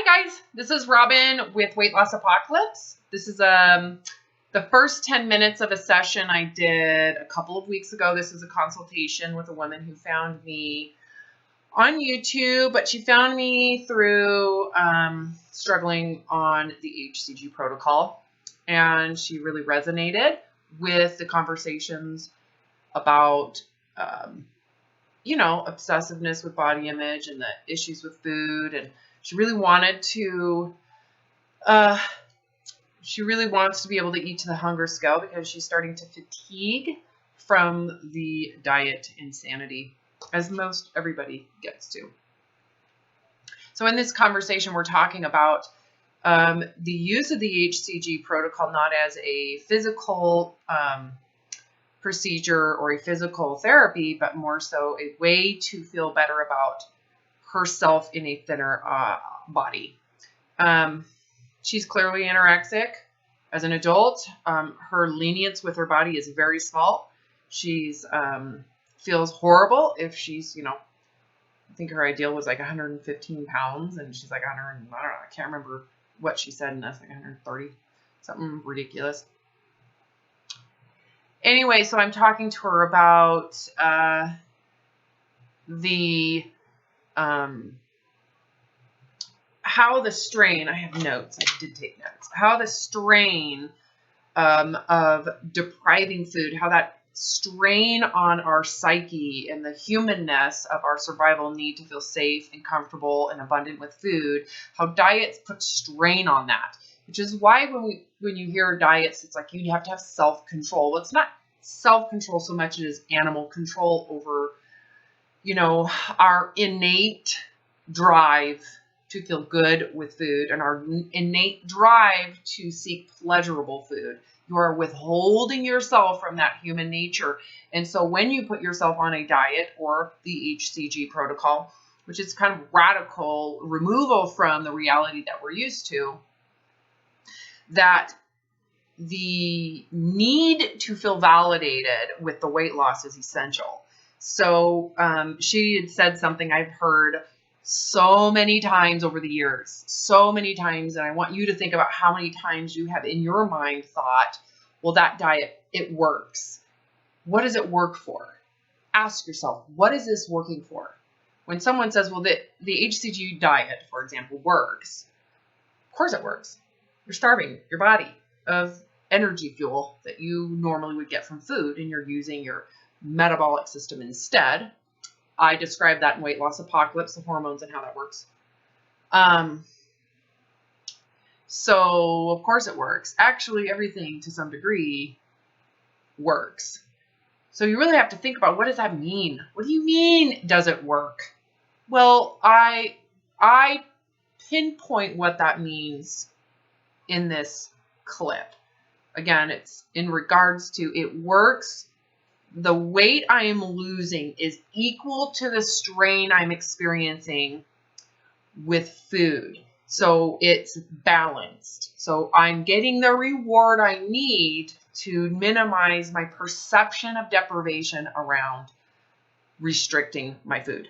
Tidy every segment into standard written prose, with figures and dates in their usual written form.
Hi guys, this is Robin with Weight Loss Apocalypse. This is the first 10 minutes of a session I did a couple of weeks ago. This is a consultation with a woman who found me on YouTube, but she found me through struggling on the HCG protocol, and she really resonated with the conversations about obsessiveness with body image and the issues with food. And she really wanted to, she really wants to be able to eat to the hunger scale because she's starting to fatigue from the diet insanity, as most everybody gets to. So in this conversation, we're talking about the use of the HCG protocol, not as a physical procedure or a physical therapy, but more so a way to feel better about herself in a thinner body. She's clearly anorexic as an adult. Her lenience with her body is very small. She's feels horrible if she's, I think her ideal was like 115 pounds, and she's like 100, I don't know, I can't remember what she said in this, like 130, something ridiculous. Anyway, so I'm talking to her about how the strain, I have notes, I did take notes, how the strain of depriving food, how that strain on our psyche and the humanness of our survival need to feel safe and comfortable and abundant with food, how diets put strain on that, which is why when you hear diets, it's like you have to have self-control. Well, it's not self-control so much as animal control over, our innate drive to feel good with food and our innate drive to seek pleasurable food. You are withholding yourself from that human nature. And so when you put yourself on a diet or the HCG protocol, which is kind of radical removal from the reality that we're used to, that the need to feel validated with the weight loss is essential. So she had said something I've heard so many times over the years, so many times, and I want you to think about how many times you have in your mind thought, well, that diet, it works. What does it work for? Ask yourself, what is this working for? When someone says, well, the HCG diet, for example, works, of course it works. You're starving your body of energy fuel that you normally would get from food, and you're using your metabolic system instead. I described that in Weight Loss Apocalypse, the hormones and how that works. So of course it works. Actually, everything to some degree works. So you really have to think about, what does that mean? What do you mean, does it work? Well, I pinpoint what that means in this clip. Again, it's in regards to it works. The weight I am losing is equal to the strain I'm experiencing with food. So it's balanced. So I'm getting the reward I need to minimize my perception of deprivation around restricting my food.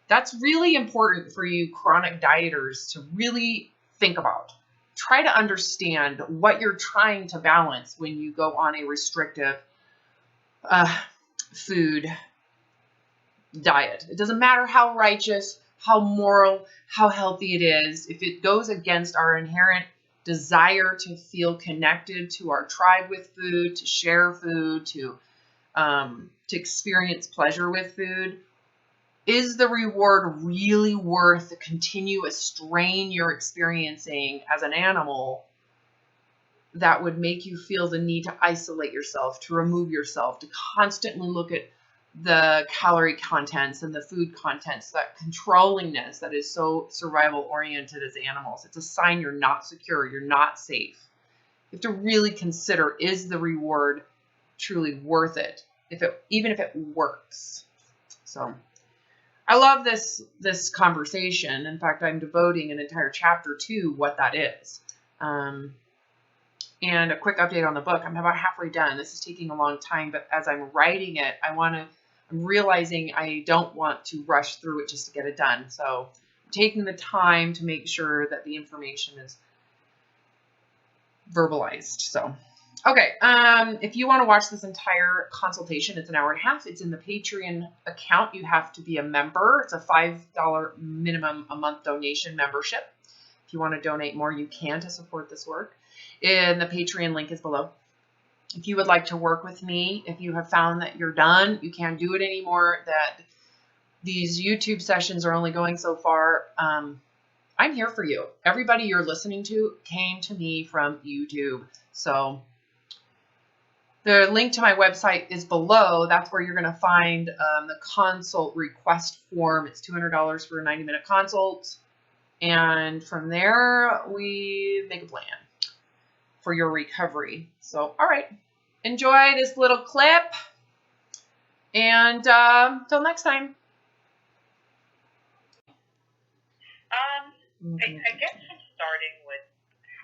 That's really important for you chronic dieters to really think about. Try to understand what you're trying to balance when you go on a restrictive food diet. It doesn't matter how righteous, how moral, how healthy it is. If it goes against our inherent desire to feel connected to our tribe with food, to share food, to experience pleasure with food, is the reward really worth the continuous strain you're experiencing as an animal that would make you feel the need to isolate yourself, to remove yourself, to constantly look at the calorie contents and the food contents, that controllingness that is so survival oriented as animals? It's a sign you're not secure, you're not safe. You have to really consider, is the reward truly worth it, even if it works? So I love this conversation. In fact, I'm devoting an entire chapter to what that is. And a quick update on the book. I'm about halfway done. This is taking a long time, but as I'm writing it, I'm realizing I don't want to rush through it just to get it done. So taking the time to make sure that the information is verbalized. So, okay. If you want to watch this entire consultation, it's an hour and a half. It's in the Patreon account. You have to be a member. It's a $5 minimum a month donation membership. If you want to donate more, you can to support this work. And the Patreon link is below. If you would like to work with me, if you have found that you're done, you can't do it anymore, that these YouTube sessions are only going so far, I'm here for you. Everybody you're listening to came to me from YouTube. So the link to my website is below. That's where you're going to find the consult request form. It's $200 for a 90-minute consult. And from there, we make a plan for your recovery. So, all right. Enjoy this little clip. And till next time. I guess I'm starting with,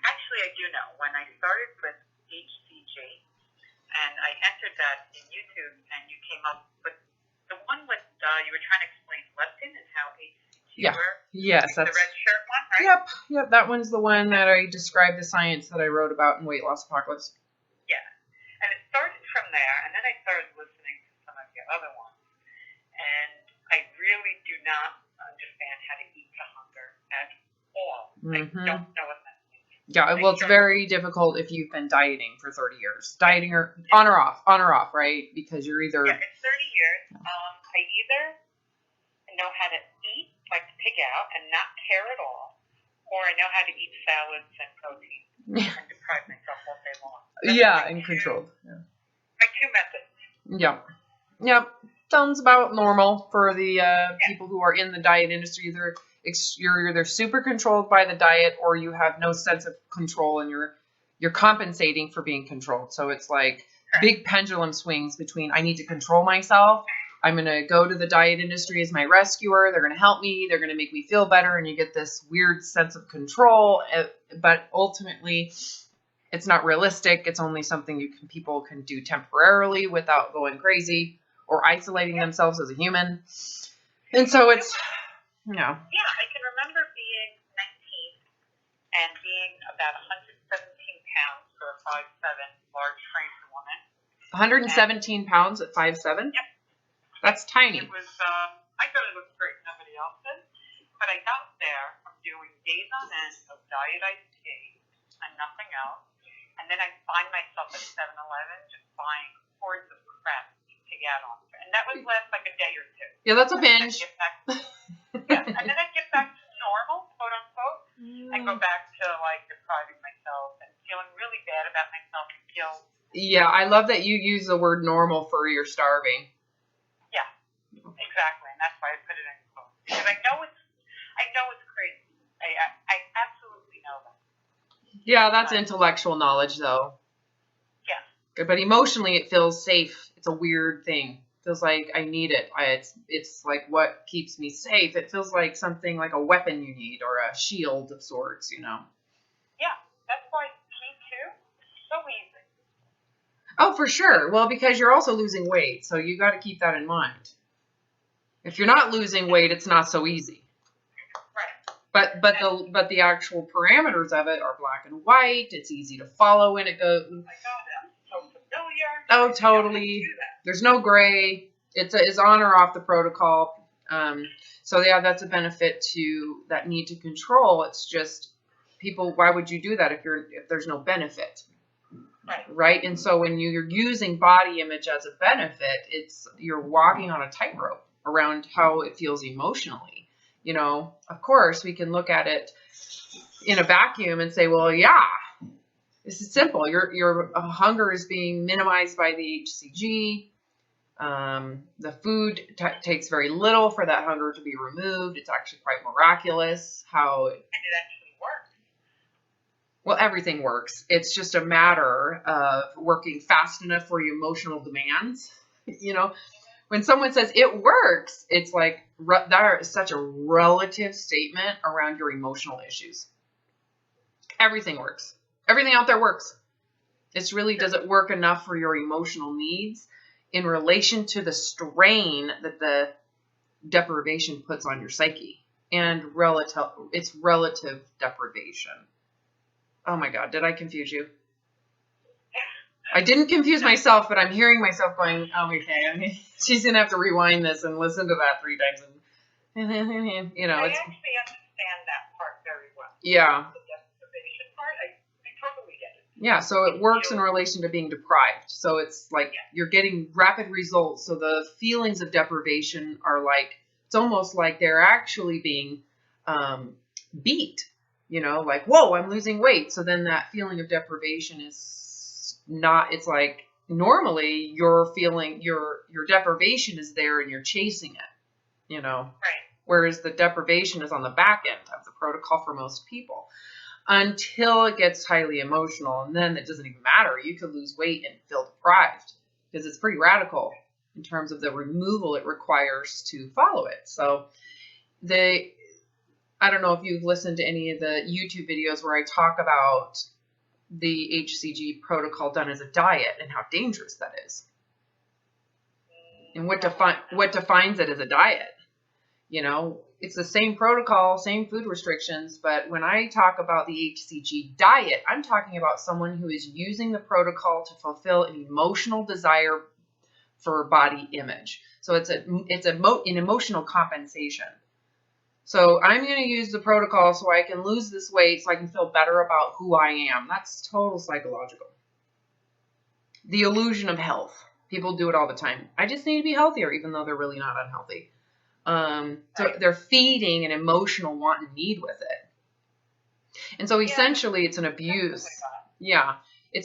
actually I do know, when I started with HCG and I entered that in YouTube and you came up with the one with, you were trying to explain leptin and how HCG works. Yes, that's the red shirt one, right? Yep, that one's the one that I described the science that I wrote about in Weight Loss Apocalypse. Yeah, and it started from there, and then I started listening to some of your other ones, and I really do not understand how to eat to hunger at all. I don't know what that means. Yeah, well, it's very difficult if you've been dieting for 30 years. Dieting or on or off, right? Because you're either... Yeah, it's 30 years. I either know how to eat, like to pig out, and not care at all, or I know how to eat salads and protein and deprive myself all day long. And controlled. Yeah. My two methods. Yep. Sounds about normal for the people who are in the diet industry. You're either super controlled by the diet or you have no sense of control and you're compensating for being controlled. So it's like big pendulum swings between I need to control myself. I'm going to go to the diet industry as my rescuer. They're going to help me. They're going to make me feel better. And you get this weird sense of control. But ultimately, it's not realistic. It's only something people can do temporarily without going crazy or isolating themselves as a human. And so it's, Yeah, I can remember being 19 and being about 117 pounds for a 5'7", large framed woman. 117 pounds at 5'7"? Yep. That's tiny. It was, I thought it looked great. Nobody else did. But I got there from doing days on end of diet iced tea and nothing else. And then I'd find myself at 7-Eleven just buying hordes of crap to get on. And that would last like a day or two. Yeah, that's a binge. And then I'd get back to normal, quote unquote, and go back to like depriving myself and feeling really bad about myself and guilt. Yeah, I love that you use the word normal for you're starving. Yeah, exactly, and that's why I put it in quotes because I know it's crazy. I absolutely know that. Yeah, that's intellectual knowledge, though. Yeah. But emotionally, it feels safe. It's a weird thing. It feels like I need it. It's like what keeps me safe. It feels like something like a weapon you need or a shield of sorts, you know. Yeah, that's why T2 is so easy. Oh, for sure. Well, because you're also losing weight, so you got to keep that in mind. If you're not losing weight, it's not so easy. Right. But the actual parameters of it are black and white. It's easy to follow when it goes. Oh my God, that's so familiar. Oh, totally. There's no gray. It's on or off the protocol. So yeah, that's a benefit to that need to control. It's just people. Why would you do that if there's no benefit? Right. And so when you're using body image as a benefit, you're walking on a tightrope around how it feels emotionally. You know, of course, we can look at it in a vacuum and say, well, yeah, this is simple. Your hunger is being minimized by the HCG. The food takes very little for that hunger to be removed. It's actually quite miraculous how And it actually works. Well, everything works. It's just a matter of working fast enough for your emotional demands. You know, when someone says it works, it's like that is such a relative statement around your emotional issues. Everything works. Everything out there works. It's really, does it work enough for your emotional needs in relation to the strain that the deprivation puts on your psyche? and it's relative deprivation. Oh my God, did I confuse you? I didn't confuse myself, but I'm hearing myself going, oh, okay. She's going to have to rewind this and listen to that 3 times. And, I actually understand that part very well. Yeah. The deprivation part, I totally get it. Yeah, so it works in relation to being deprived. So it's like you're getting rapid results. So the feelings of deprivation are like, it's almost like they're actually being beat. Like, whoa, I'm losing weight. So then that feeling of deprivation is not, it's like normally you're feeling your deprivation is there and you're chasing it, Right. Whereas the deprivation is on the back end of the protocol for most people until it gets highly emotional. And then it doesn't even matter. You could lose weight and feel deprived because it's pretty radical in terms of the removal it requires to follow it. So I don't know if you've listened to any of the YouTube videos where I talk about the HCG protocol done as a diet and how dangerous that is. And what defines it as a diet. It's the same protocol, same food restrictions, but when I talk about the HCG diet, I'm talking about someone who is using the protocol to fulfill an emotional desire for body image. So it's an emotional compensation. So I'm going to use the protocol so I can lose this weight so I can feel better about who I am. That's total psychological. The illusion of health. People do it all the time. I just need to be healthier, even though they're really not unhealthy. So they're feeding an emotional want and need with it. And so essentially it's an abuse. Yeah. Do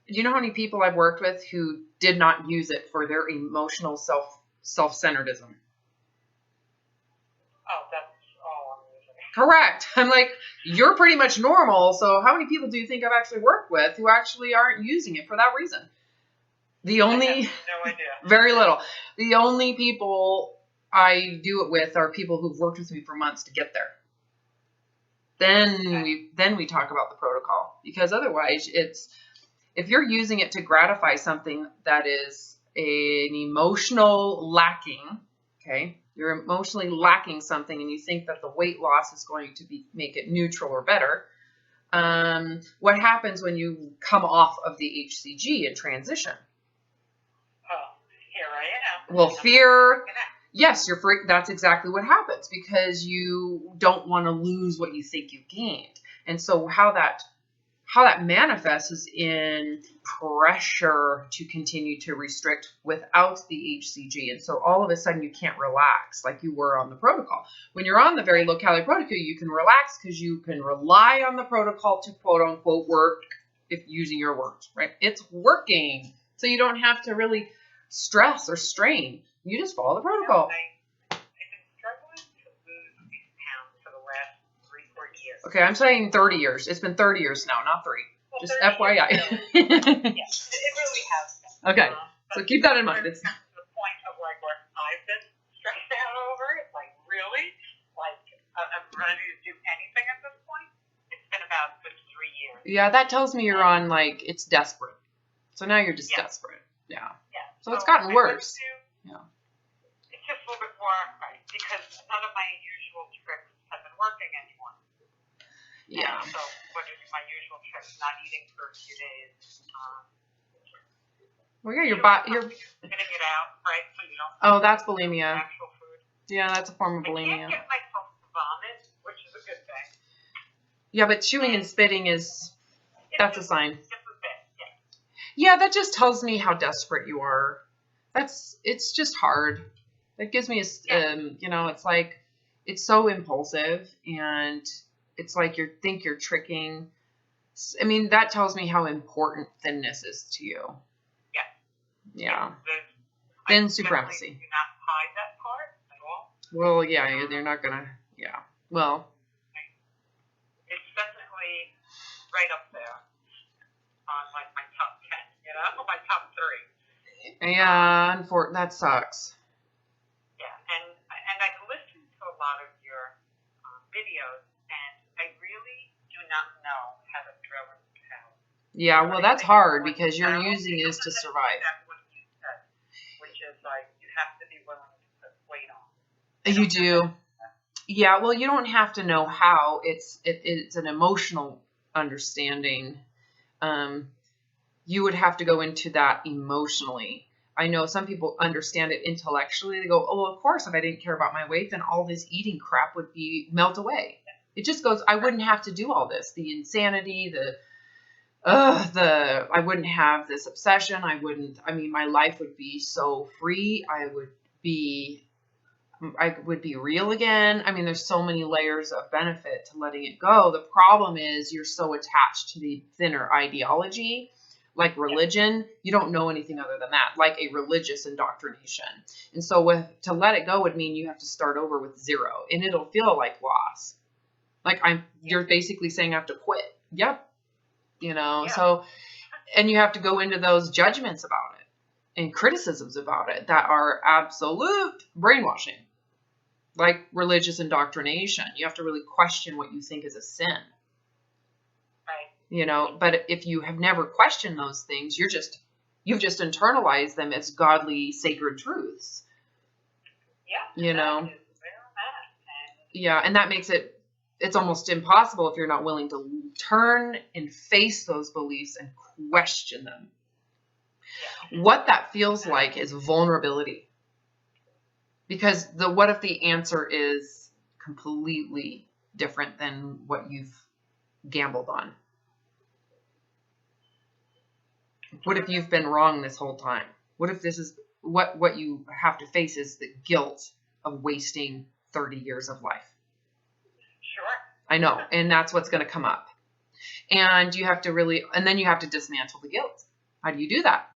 you know how many people I've worked with who did not use it for their emotional self-centeredism? Oh, that's all I'm using. Correct. I'm like, you're pretty much normal. So how many people do you think I've actually worked with who actually aren't using it for that reason? I have no idea. Very little. The only people I do it with are people who've worked with me for months to get there. Then we talk about the protocol, because otherwise if you're using it to gratify something that is an emotional lacking, okay? You're emotionally lacking something and you think that the weight loss is going to make it neutral or better. What happens when you come off of the HCG and transition? Oh, here I am. Well, fear. Yes, you're free. That's exactly what happens, because you don't want to lose what you think you gained. And so how that manifests is in pressure to continue to restrict without the HCG. And so all of a sudden you can't relax like you were on the protocol. When you're on the very low calorie protocol, you can relax because you can rely on the protocol to quote unquote work, if using your words, right? It's working. So you don't have to really stress or strain. You just follow the protocol. I've been struggling to lose these pounds for the last 3-4 years. Okay, I'm saying 30 years. It's been 30 years now, not 3. Well, just 30 FYI. Yes, it really has been. Okay, so keep that in mind. It's to the point of like where I've been stressed out over it. Like, really? Like, I'm ready to do anything at this point. It's been about 3 years. Yeah, that tells me you're on, like, it's desperate. So now you're just desperate. Yeah. Yeah. So it's gotten worse. It's just a little bit more, right? Because none of my usual tricks have been working anymore. Yeah. And so what is my usual trick? Not eating for a few days. Well, yeah, you're spitting it out, right? So you don't. Oh, that's bulimia. Actual food. Yeah, that's a form of bulimia. I can't get myself to vomit, which is a good thing. Yeah, but chewing and spitting that's a sign. Just a bit, Yeah, that just tells me how desperate you are. It's just hard. It gives me it's like, it's so impulsive, and it's like you think you're tricking. I mean, that tells me how important thinness is to you. Yeah. Thin supremacy. Do not hide that part at all. Well, yeah, they're not gonna. Yeah. Well. It's definitely right up there on like my top 10. My top 3. Yeah, that sucks. Yeah, and I've listened to a lot of your videos, and I really do not know how to drill into pounds. Yeah, well, that's hard because you're using it to survive. That's what you said, which is like you have to be willing to put weight on. You do. Yeah, well, you don't have to know how. It's an emotional understanding. You would have to go into that emotionally. I know some people understand it intellectually. They go, oh, of course, if I didn't care about my weight, then all this eating crap would melt away. It just goes, I wouldn't have to do all this. The insanity, I wouldn't have this obsession. My life would be so free. I would be real again. I mean, there's so many layers of benefit to letting it go. The problem is you're so attached to the thinner ideology, like religion. You don't know anything other than that, like a religious indoctrination. And so to let it go would mean you have to start over with zero, and it'll feel like loss. Like you're basically saying I have to quit. Yep. So, and you have to go into those judgments about it and criticisms about it that are absolute brainwashing. Like religious indoctrination. You have to really question what you think is a sin. Right. But if you have never questioned those things, you've just internalized them as godly, sacred truths. Yeah. Yeah, and that makes it's almost impossible if you're not willing to turn and face those beliefs and question them. Yeah. What that feels like is vulnerability. Because what if the answer is completely different than what you've gambled on? What if you've been wrong this whole time? What if this is what you have to face is the guilt of wasting 30 years of life? Sure. I know. And that's what's going to come up. And you have to and then you have to dismantle the guilt. How do you do that?